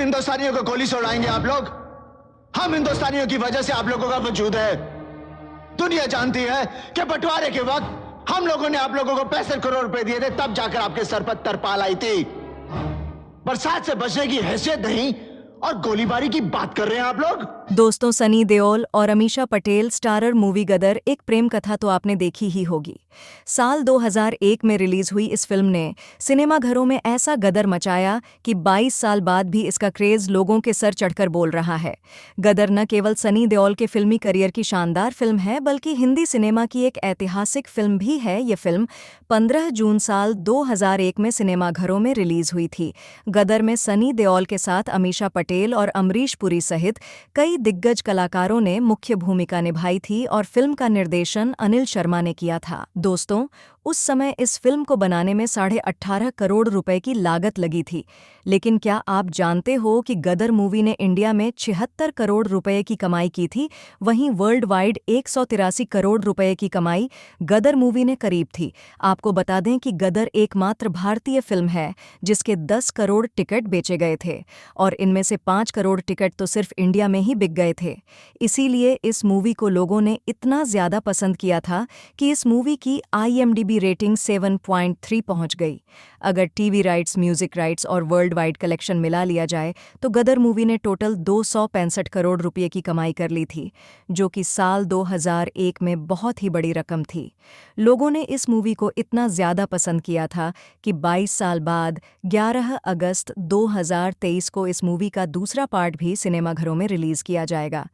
हिंदुस्तानियों को गोली से उड़ाएंगे आप लोग? हम हिंदुस्तानियों की वजह से आप लोगों का वजूद है। दुनिया जानती है कि बंटवारे के वक्त हम लोगों ने आप लोगों को 65 करोड़ रुपए दिए थे, तब जाकर आपके सर पर तरपाल आई थी। बरसात से बचने की हैसियत नहीं और गोलीबारी की बात कर रहे हैं आप लोग। दोस्तों, सनी देओल और अमीषा पटेल स्टारर मूवी गदर एक प्रेम कथा तो आपने देखी ही होगी। साल 2001 में रिलीज हुई इस फिल्म ने सिनेमाघरों में ऐसा गदर मचाया कि 22 साल बाद भी इसका क्रेज लोगों के सर चढ़कर बोल रहा है। गदर न केवल सनी देओल के फिल्मी करियर की शानदार फिल्म है, बल्कि हिंदी सिनेमा की एक ऐतिहासिक फिल्म भी है। ये फिल्म 15 जून साल 2001 में सिनेमाघरों में रिलीज हुई थी। गदर में सनी देओल के साथ अमीषा पटेल और अमरीश पुरी सहित कई दिग्गज कलाकारों ने मुख्य भूमिका निभाई थी और फिल्म का निर्देशन अनिल शर्मा ने किया था। दोस्तों, उस समय इस फिल्म को बनाने में 18.5 करोड़ रुपए की लागत लगी थी। लेकिन क्या आप जानते हो कि गदर मूवी ने इंडिया में 76 करोड़ रुपए की कमाई की थी? वहीं वर्ल्ड वाइड 183 करोड़ रुपए की कमाई गदर मूवी ने करीब थी। आपको बता दें कि गदर एकमात्र भारतीय फिल्म है जिसके 10 करोड़ टिकट बेचे गए थे और इनमें से 5 करोड़ टिकट तो सिर्फ इंडिया में ही बिक गए थे। इसीलिए इस मूवी को लोगों ने इतना ज्यादा पसंद किया था कि इस मूवी की IMDb रेटिंग 7.3 पहुंच गई। अगर टीवी राइट्स, म्यूजिक राइट्स और वर्ल्ड वाइड कलेक्शन मिला लिया जाए तो गदर मूवी ने टोटल 265 करोड़ रुपए की कमाई कर ली थी, जो कि साल 2001 में बहुत ही बड़ी रकम थी। लोगों ने इस मूवी को इतना ज्यादा पसंद किया था कि 22 साल बाद 11 अगस्त 2023 को इस मूवी का दूसरा पार्ट भी सिनेमाघरों में रिलीज किया जाएगा।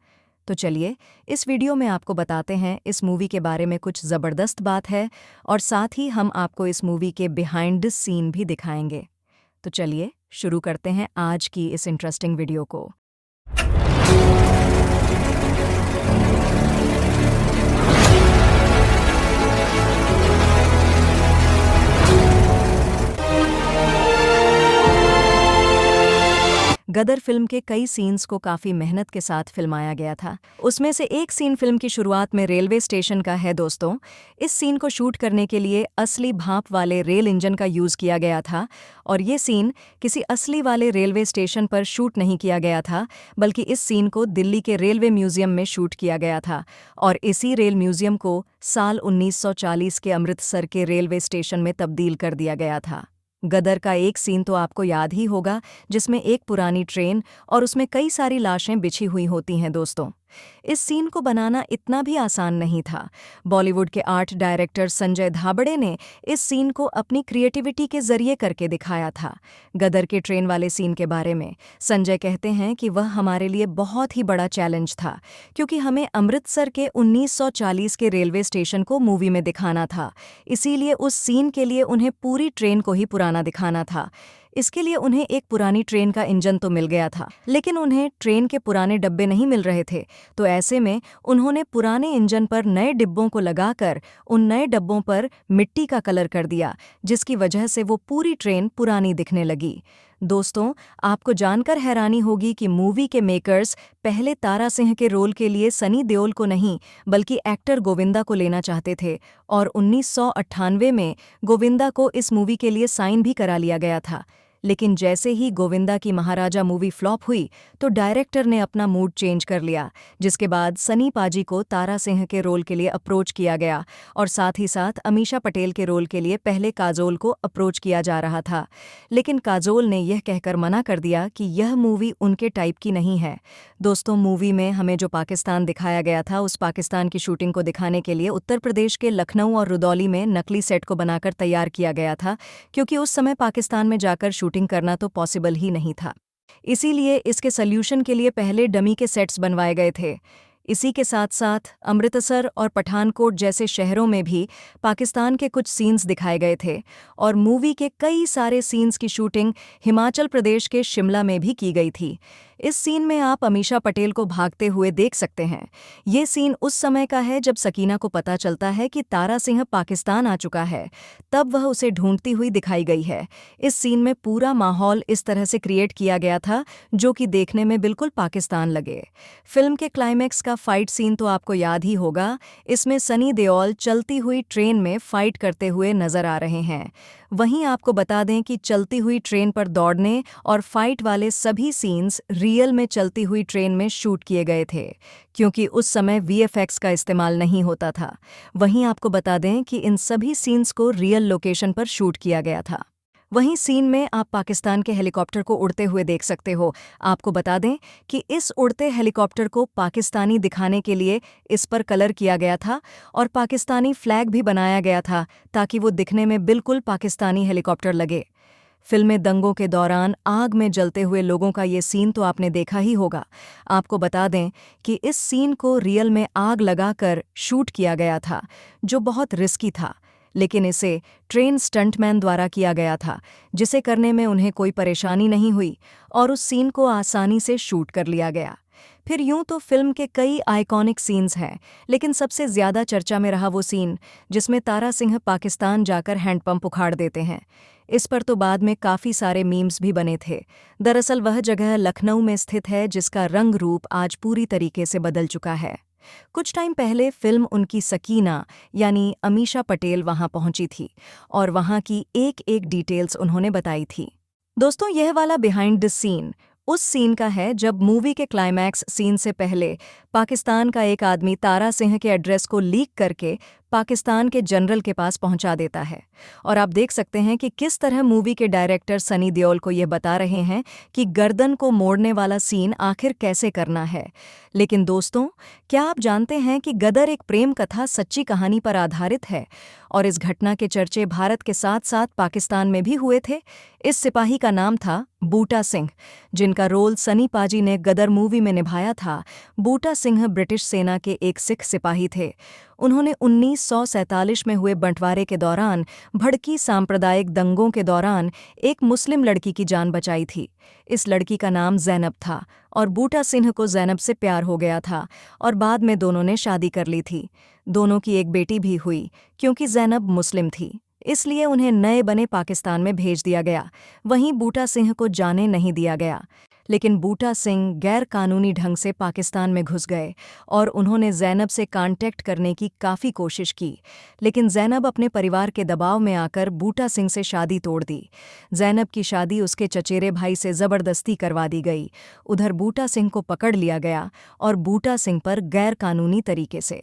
तो चलिए, इस वीडियो में आपको बताते हैं इस मूवी के बारे में कुछ ज़बरदस्त बात है और साथ ही हम आपको इस मूवी के बिहाइंड द सीन भी दिखाएंगे। तो चलिए शुरू करते हैं आज की इस इंटरेस्टिंग वीडियो को। गदर फिल्म के कई सीन्स को काफ़ी मेहनत के साथ फिल्माया गया था। उसमें से एक सीन फिल्म की शुरुआत में रेलवे स्टेशन का है। दोस्तों, इस सीन को शूट करने के लिए असली भाप वाले रेल इंजन का यूज़ किया गया था और ये सीन किसी असली वाले रेलवे स्टेशन पर शूट नहीं किया गया था, बल्कि इस सीन को दिल्ली के रेलवे म्यूज़ियम में शूट किया गया था और इसी रेल म्यूज़ियम को साल 1940 के अमृतसर के रेलवे स्टेशन में तब्दील कर दिया गया था। गदर का एक सीन तो आपको याद ही होगा, जिसमें एक पुरानी ट्रेन और उसमें कई सारी लाशें बिछी हुई होती हैं। दोस्तों, इस सीन को बनाना इतना भी आसान नहीं था। बॉलीवुड के आर्ट डायरेक्टर संजय धाबड़े ने इस सीन को अपनी क्रिएटिविटी के जरिए करके दिखाया था। गदर के ट्रेन वाले सीन के बारे में संजय कहते हैं कि वह हमारे लिए बहुत ही बड़ा चैलेंज था, क्योंकि हमें अमृतसर के 1940 के रेलवे स्टेशन को मूवी में दिखाना था। इसीलिए उस सीन के लिए उन्हें पूरी ट्रेन को ही पुराना दिखाना था। इसके लिए उन्हें एक पुरानी ट्रेन का इंजन तो मिल गया था, लेकिन उन्हें ट्रेन के पुराने डब्बे नहीं मिल रहे थे। तो ऐसे में उन्होंने पुराने इंजन पर नए डिब्बों को लगाकर उन नए डब्बों पर मिट्टी का कलर कर दिया, जिसकी वजह से वो पूरी ट्रेन पुरानी दिखने लगी। दोस्तों, आपको जानकर हैरानी होगी कि मूवी के मेकर्स पहले तारा सिंह के रोल के लिए सनी देओल को नहीं, बल्कि एक्टर गोविंदा को लेना चाहते थे और 1998 में गोविंदा को इस मूवी के लिए साइन भी करा लिया गया था। लेकिन जैसे ही गोविंदा की महाराजा मूवी फ्लॉप हुई तो डायरेक्टर ने अपना मूड चेंज कर लिया, जिसके बाद सनी पाजी को तारा सिंह के रोल के लिए अप्रोच किया गया और साथ ही साथ अमीषा पटेल के रोल के लिए पहले काजोल को अप्रोच किया जा रहा था। लेकिन काजोल ने यह कहकर मना कर दिया कि यह मूवी उनके टाइप की नहीं है। दोस्तों, मूवी में हमें जो पाकिस्तान दिखाया गया था, उस पाकिस्तान की शूटिंग को दिखाने के लिए उत्तर प्रदेश के लखनऊ और रुदौली में नकली सेट को बनाकर तैयार किया गया था, क्योंकि उस समय पाकिस्तान में जाकर शूटिंग करना तो पॉसिबल ही नहीं था। इसीलिए इसके सॉल्यूशन के लिए पहले डमी के सेट्स बनवाए गए थे। इसी के साथ साथ अमृतसर और पठानकोट जैसे शहरों में भी पाकिस्तान के कुछ सीन्स दिखाए गए थे और मूवी के कई सारे सीन्स की शूटिंग हिमाचल प्रदेश के शिमला में भी की गई थी। इस सीन में आप अमीषा पटेल को भागते हुए देख सकते हैं। ये सीन उस समय का है जब सकीना को पता चलता है कि तारा सिंह पाकिस्तान आ चुका है, तब वह उसे ढूंढती हुई दिखाई गई है। इस सीन में पूरा माहौल इस तरह से क्रिएट किया गया था जो कि देखने में बिल्कुल पाकिस्तान लगे। फिल्म के क्लाइमैक्स का फाइट सीन तो आपको याद ही होगा। इसमें सनी देओल चलती हुई ट्रेन में फाइट करते हुए नजर आ रहे हैं। वहीं आपको बता दें कि चलती हुई ट्रेन पर दौड़ने और फाइट वाले सभी सीन्स रियल में चलती हुई ट्रेन में शूट किए गए थे, क्योंकि उस समय वीएफएक्स का इस्तेमाल नहीं होता था। वहीं आपको बता दें कि इन सभी सीन्स को रियल लोकेशन पर शूट किया गया था। वहीं सीन में आप पाकिस्तान के हेलीकॉप्टर को उड़ते हुए देख सकते हो। आपको बता दें कि इस उड़ते हेलीकॉप्टर को पाकिस्तानी दिखाने के लिए इस पर कलर किया गया था और पाकिस्तानी फ्लैग भी बनाया गया था ताकि वो दिखने में बिल्कुल पाकिस्तानी हेलीकॉप्टर लगे। फिल्में दंगों के दौरान आग में जलते हुए लोगों का ये सीन तो आपने देखा ही होगा। आपको बता दें कि इस सीन को रियल में आग लगाकर शूट किया गया था, जो बहुत रिस्की था, लेकिन इसे ट्रेन स्टंटमैन द्वारा किया गया था, जिसे करने में उन्हें कोई परेशानी नहीं हुई और उस सीन को आसानी से शूट कर लिया गया। फिर यूं तो फिल्म के कई आइकॉनिक सीन्स हैं, लेकिन सबसे ज़्यादा चर्चा में रहा वो सीन जिसमें तारा सिंह पाकिस्तान जाकर हैंडपंप उखाड़ देते हैं। इस पर तो बाद में काफ़ी सारे मीम्स भी बने थे। दरअसल वह जगह लखनऊ में स्थित है, जिसका रंग रूप आज पूरी तरीके से बदल चुका है। कुछ टाइम पहले फिल्म उनकी सकीना यानी अमीषा पटेल वहां पहुंची थी और वहां की एक एक डिटेल्स उन्होंने बताई थी। दोस्तों, यह वाला बिहाइंड द सीन उस सीन का है जब मूवी के क्लाइमैक्स सीन से पहले पाकिस्तान का एक आदमी तारा सिंह के एड्रेस को लीक करके पाकिस्तान के जनरल के पास पहुंचा देता है। और आप देख सकते हैं कि किस तरह मूवी के डायरेक्टर सनी देओल को यह बता रहे हैं कि गर्दन को मोड़ने वाला सीन आखिर कैसे करना है। लेकिन दोस्तों, क्या आप जानते हैं कि गदर एक प्रेम कथा सच्ची कहानी पर आधारित है और इस घटना के चर्चे भारत के साथ साथ पाकिस्तान में भी हुए थे। इस सिपाही का नाम था बूटा सिंह, जिनका रोल सनी पाजी ने गदर मूवी में निभाया था। बूटा सिंह ब्रिटिश सेना के एक सिख सिपाही थे। उन्होंने 1947 में हुए बंटवारे के दौरान भड़की सांप्रदायिक दंगों के दौरान एक मुस्लिम लड़की की जान बचाई थी। इस लड़की का नाम ज़ैनब था और बूटा सिंह को ज़ैनब से प्यार हो गया था और बाद में दोनों ने शादी कर ली थी। दोनों की एक बेटी भी हुई। क्योंकि ज़ैनब मुस्लिम थी, इसलिए उन्हें नए बने पाकिस्तान में भेज दिया गया। वहीं बूटा सिंह को जाने नहीं दिया गया। लेकिन बूटा सिंह गैर कानूनी ढंग से पाकिस्तान में घुस गए और उन्होंने ज़ैनब से कांटेक्ट करने की काफ़ी कोशिश की, लेकिन ज़ैनब अपने परिवार के दबाव में आकर बूटा सिंह से शादी तोड़ दी। ज़ैनब की शादी उसके चचेरे भाई से ज़बरदस्ती करवा दी गई। उधर बूटा सिंह को पकड़ लिया गया और बूटा सिंह पर गैर कानूनी तरीके से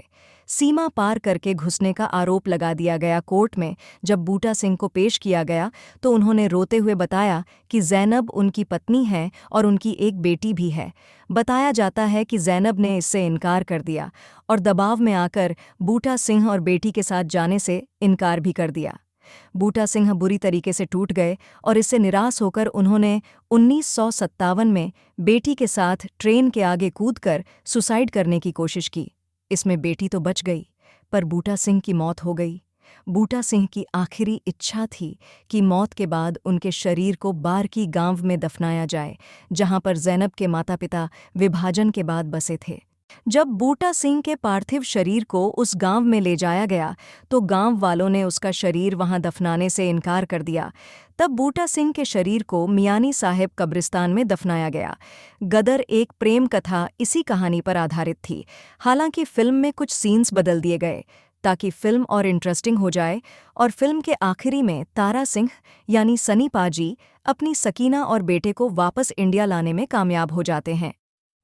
सीमा पार करके घुसने का आरोप लगा दिया गया कोर्ट में। जब बूटा सिंह को पेश किया गया तो उन्होंने रोते हुए बताया कि ज़ैनब उनकी पत्नी है और उनकी एक बेटी भी है। बताया जाता है कि ज़ैनब ने इससे इनकार कर दिया और दबाव में आकर बूटा सिंह और बेटी के साथ जाने से इनकार भी कर दिया। बूटा सिंह बुरी तरीके से टूट गए और इससे निराश होकर उन्होंने 1957 में बेटी के साथ ट्रेन के आगे कूदकर सुसाइड करने की कोशिश की। इसमें बेटी तो बच गई, पर बूटा सिंह की मौत हो गई। बूटा सिंह की आखिरी इच्छा थी कि मौत के बाद उनके शरीर को बारकी गांव में दफनाया जाए, जहां पर ज़ैनब के माता-पिता विभाजन के बाद बसे थे। जब बूटा सिंह के पार्थिव शरीर को उस गांव में ले जाया गया तो गांव वालों ने उसका शरीर वहां दफनाने से इनकार कर दिया। तब बूटा सिंह के शरीर को मियानी साहिब कब्रिस्तान में दफनाया गया। गदर एक प्रेम कथा इसी कहानी पर आधारित थी। हालांकि फिल्म में कुछ सीन्स बदल दिए गए ताकि फिल्म और इंटरेस्टिंग हो जाए, और फिल्म के आखिरी में तारा सिंह यानी सनी पाजी अपनी सकीना और बेटे को वापस इंडिया लाने में कामयाब हो जाते हैं।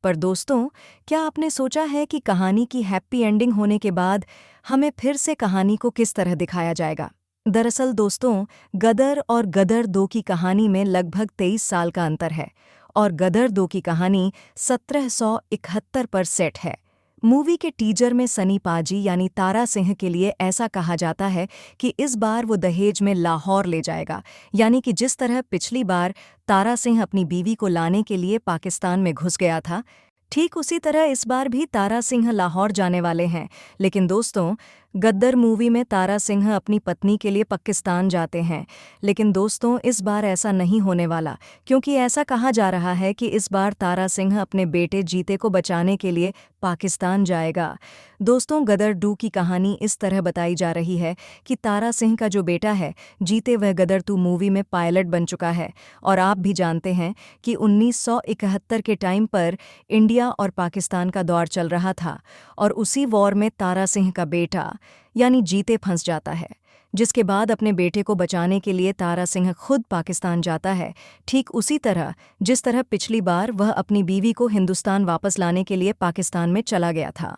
पर दोस्तों, क्या आपने सोचा है कि कहानी की हैप्पी एंडिंग होने के बाद हमें फिर से कहानी को किस तरह दिखाया जाएगा? दरअसल दोस्तों, गदर और गदर 2 की कहानी में लगभग 23 साल का अंतर है और गदर 2 की कहानी 1771 पर सेट है। मूवी के टीजर में सनी पाजी यानी तारा सिंह के लिए ऐसा कहा जाता है कि इस बार वो दहेज में लाहौर ले जाएगा, यानी कि जिस तरह पिछली बार तारा सिंह अपनी बीवी को लाने के लिए पाकिस्तान में घुस गया था, ठीक उसी तरह इस बार भी तारा सिंह लाहौर जाने वाले हैं। लेकिन दोस्तों, गद्दर मूवी में तारा सिंह अपनी पत्नी के लिए पाकिस्तान जाते हैं, लेकिन दोस्तों इस बार ऐसा नहीं होने वाला, क्योंकि ऐसा कहा जा रहा है कि इस बार तारा सिंह अपने बेटे जीते को बचाने के लिए पाकिस्तान जाएगा। दोस्तों, गदर 2 की कहानी इस तरह बताई जा रही है कि तारा सिंह का जो बेटा है जीते, वह गदर 2 मूवी में पायलट बन चुका है। और आप भी जानते हैं कि 1971 के टाइम पर इंडिया और पाकिस्तान का दौर चल रहा था और उसी वॉर में तारा सिंह का बेटा यानी जीते फंस जाता है। जिसके बाद अपने बेटे को बचाने के लिए तारा सिंह खुद पाकिस्तान जाता है, ठीक उसी तरह जिस तरह पिछली बार वह अपनी बीवी को हिंदुस्तान वापस लाने के लिए पाकिस्तान में चला गया था।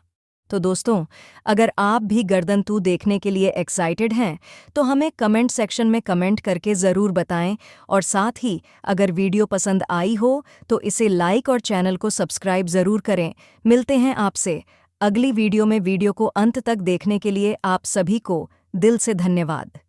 तो दोस्तों, अगर आप भी गर्दन तू देखने के लिए एक्साइटेड हैं तो हमें कमेंट सेक्शन में कमेंट करके ज़रूर बताएं, और साथ ही अगर वीडियो पसंद आई हो तो इसे लाइक और चैनल को सब्सक्राइब ज़रूर करें। मिलते हैं आपसे अगली वीडियो में। वीडियो को अंत तक देखने के लिए आप सभी को दिल से धन्यवाद।